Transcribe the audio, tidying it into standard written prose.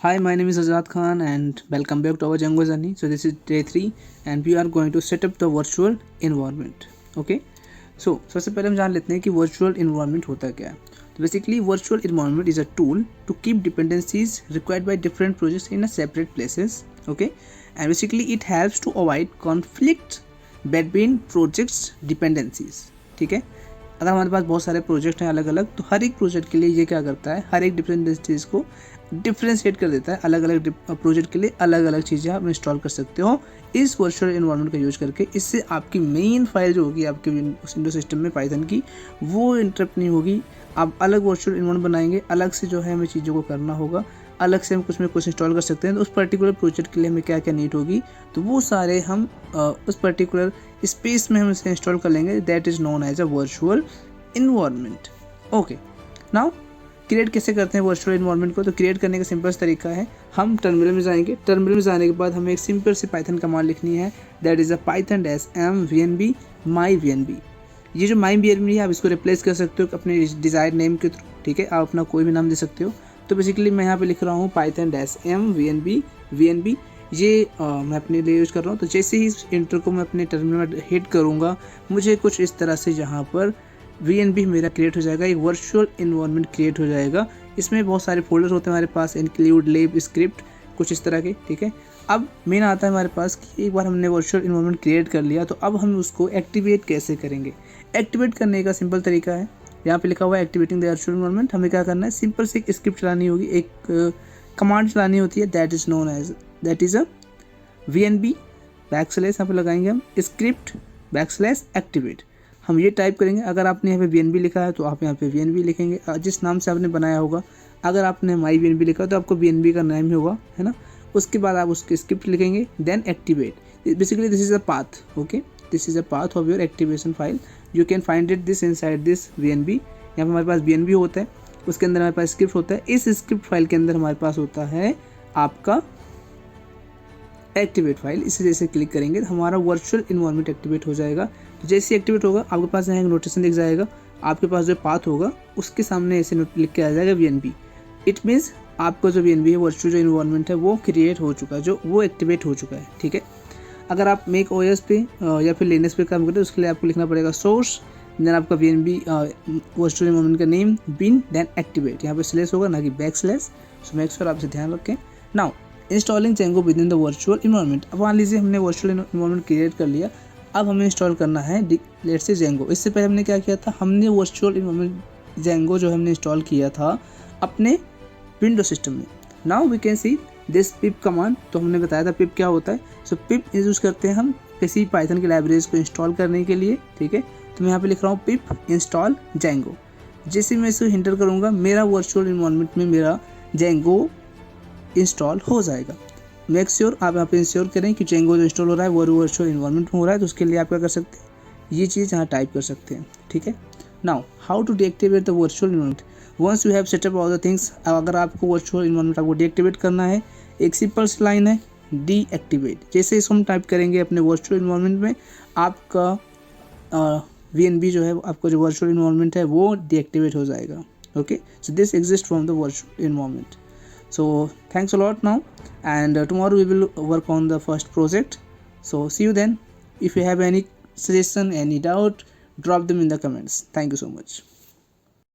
Hi, my name is Azad Khan and welcome back to our Django journey. So this is day 3 and we are going to set up the virtual environment. Okay. So सबसे पहले हम जान लेते हैं कि virtual environment होता क्या है. तो basically virtual environment is a tool to keep dependencies required by different projects in a separate places. Okay. And basically it helps to avoid conflict between projects dependencies. ठीक है. अगर हमारे पास बहुत सारे प्रोजेक्ट हैं अलग अलग, तो हर एक प्रोजेक्ट के लिए ये क्या करता है, हर एक डिपेंडेंसीज को डिफ्रेंशिएट कर देता है. अलग अलग प्रोजेक्ट के लिए अलग अलग चीज़ें आप इंस्टॉल कर सकते हो इस वर्चुअल एनवायरनमेंट का यूज़ करके. इससे आपकी मेन फाइल जो होगी आपके विंडो सिस्टम में पाइथन की, वो इंटरप्ट नहीं होगी. आप अलग वर्चुअल एनवायरनमेंट बनाएंगे, अलग से जो है हमें चीज़ों को करना होगा, अलग से हम कुछ में कुछ इंस्टॉल कर सकते हैं. तो उस पर्टिकुलर प्रोजेक्ट के लिए हमें क्या क्या नीड होगी, तो वो सारे हम उस पर्टिकुलर स्पेस में हम इसे इंस्टॉल कर लेंगे. That is known as a virtual environment. Okay, now create कैसे करते हैं वर्चुअल इन्वायरमेंट को. तो क्रिएट करने का सिंपल तरीका है, हम टर्मिनल में जाएंगे. टर्मिनल में जाने के बाद हमें एक सिंपल सी पाइथन कमांड लिखनी है. That is a python -m vnb my vnb. ये जो my vnb है, आप इसको रिप्लेस कर सकते हो अपने डिज़ायर नेम के थ्रू. ठीक है, आप अपना कोई भी नाम दे सकते हो. तो बेसिकली मैं यहाँ पे लिख रहा हूँ python -m vnb. ये मैं अपने लिए यूज़ कर रहा हूँ. तो जैसे ही इस इंटर को मैं अपने टर्मिनल में हिट करूँगा, मुझे कुछ इस तरह से यहाँ पर VNB मेरा क्रिएट हो जाएगा, एक वर्चुअल इन्वायरमेंट क्रिएट हो जाएगा. इसमें बहुत सारे फोल्डर होते हैं हमारे पास, इंक्लूड लेब स्क्रिप्ट, कुछ इस तरह के. ठीक है, अब मेन आता है हमारे पास कि एक बार हमने वर्चुअल इन्वायरमेंट क्रिएट कर लिया, तो अब हम उसको एक्टिवेट कैसे करेंगे. एक्टिवेट करने का सिंपल तरीका है, यहाँ पे लिखा हुआ है एक्टिवेटिंग द वर्चुअल इन्वायरमेंट. हमें क्या करना है, सिंपल से एक स्क्रिप्ट चलानी होगी, एक कमांड चलानी होती है. That is a VNB backslash, यहाँ पे लगाएंगे हम स्क्रिप्ट बैकस्लैश एक्टिवेट. हम ये टाइप करेंगे. अगर आपने यहाँ पे VNB लिखा है तो आप यहाँ पे VNB लिखेंगे जिस नाम से आपने बनाया होगा. अगर आपने माई VNB लिखा तो आपको VNB का नाम ही होगा, है ना. उसके बाद आप उसकी स्क्रिप्ट लिखेंगे, then activate. Basically this is a path. Okay, this is a path of your activation file. You can find it this inside this VNB. यहाँ पे हमारे पास VNB होता है, उसके अंदर हमारे पास स्क्रिप्ट होता है. इस स्क्रिप्ट फाइल के अंदर हमारे पास होता है आपका एक्टिवेट फाइल. इसे जैसे क्लिक करेंगे तो हमारा वर्चुअल इन्वायरमेंट एक्टिवेट हो जाएगा. तो जैसे एक्टिवेट होगा, आपके पास यहाँ एक नोटिफिकेशन दिख जाएगा. आपके पास जो पाथ होगा उसके सामने ऐसे लिख के आ जाएगा VNB. इट मीन्स आपका जो VNB है, वर्चुअल जो इन्वायरमेंट है, वो क्रिएट हो चुका है, जो वो एक्टिवेट हो चुका है. ठीक है, अगर आप मेक OS पे या फिर लिनक्स पे काम करते हैं, उसके लिए आपको लिखना पड़ेगा सोर्स, देन आपका VNB वर्चुअल इन्वायरमेंट का नेम बिन, देन एक्टिवेट. यहाँ पे स्लैश होगा, ना कि बैकस्लैश. सो मेक श्योर आप इसे ध्यान रखें. Now installing Django with in the virtual environment. अब मान लीजिए हमने वर्चुअल इन्वायरमेंट क्रिएट कर लिया. अब हमें इंस्टॉल करना है लेट्स से Django. इससे पहले हमने क्या किया था, हमने वर्चुअल इन्वायरमेंट Django जो हमने इंस्टॉल किया था अपने विंडो सिस्टम में. Now we can see this pip command. तो हमने बताया था पिप क्या होता है. सो पिप यूज़ करते हैं हम किसी पाइथन की लाइब्रेरीज को इंस्टॉल करने के लिए. ठीक है, तो मैं यहाँ पे लिख रहा हूँ पिप इंस्टॉल Django. जैसे मैं इसे इंटर करूँगा, मेरा वर्चुअल इन्वायरमेंट में मेरा Django इंस्टॉल हो जाएगा. मेक श्योर आप यहाँ पे इंश्योर करें कि Django जो इंस्टॉल हो रहा है वो वर्चुअल इन्वायरमेंट में हो रहा है. तो उसके लिए आप क्या कर सकते हैं, ये चीज़ यहाँ टाइप कर सकते हैं. ठीक है, now how to deactivate the virtual environment. Once you have set up all the things. अगर आपको वर्चुअल इन्वायरमेंट आपको डीएक्टिवेट करना है, एक सिंपल सी लाइन है, डीएक्टिवेट. जैसे इसको हम टाइप करेंगे अपने वर्चुअल इन्वायरमेंट में, आपका VNB जो है, आपका जो वर्चुअल इन्वायरमेंट है, वो डीएक्टिवेट हो जाएगा. Okay, so this exist from the virtual environment. So thanks a lot now, and tomorrow we will work on the first project. So see you then. If you have any suggestion, any doubt, drop them in the comments. Thank you so much.